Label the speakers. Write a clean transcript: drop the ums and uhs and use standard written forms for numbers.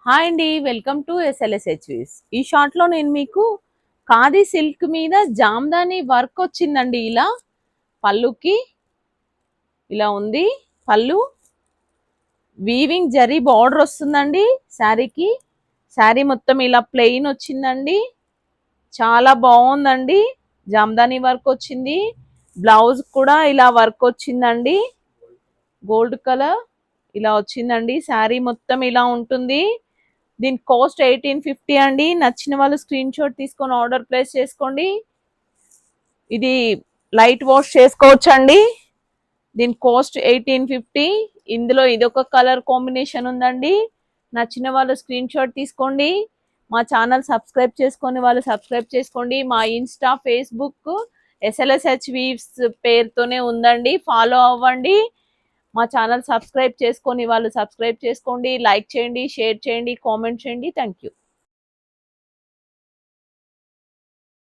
Speaker 1: Hi అండి, welcome to SLSHVs. ఈ short లో నేను మీకు ఖాదీ సిల్క్ మీద జామ్దాని వర్క్ వచ్చిందండి. ఇలా పళ్ళుకి ఇలా ఉంది. పళ్ళు వీవింగ్ జరీ బార్డర్ వస్తుందండి శారీకి. శారీ మొత్తం ఇలా ప్లెయిన్ వచ్చిందండి. చాలా బాగుందండి. జామ్దాని వర్క్ వచ్చింది. బ్లౌజ్ కూడా ఇలా వర్క్ వచ్చిందండి. గోల్డ్ కలర్ ఇలా వచ్చిందండి. శారీ మొత్తం ఇలా ఉంటుంది. దీని కాస్ట్ 1850 అండి. నచ్చిన వాళ్ళు స్క్రీన్ షాట్ తీసుకొని ఆర్డర్ ప్లేస్ చేసుకోండి. ఇది లైట్ వాష్ చేసుకోవచ్చు అండి. దీని కాస్ట్ 1850. ఇందులో ఇదొక కలర్ కాంబినేషన్ ఉందండి. నచ్చిన వాళ్ళు స్క్రీన్ షాట్ తీసుకోండి. మా ఛానల్ సబ్స్క్రైబ్ చేసుకొని వాళ్ళు సబ్స్క్రైబ్ చేసుకోండి. మా ఇన్స్టా ఫేస్బుక్ SLSH వీవ్స్ పేరుతోనే ఉందండి. ఫాలో అవ్వండి. మా ఛానల్ సబ్స్క్రైబ్ చేసుకొని వాళ్ళు సబ్స్క్రైబ్ చేసుకోండి. లైక్ చేయండి, షేర్ చేయండి, కామెంట్ చేయండి. Thank you.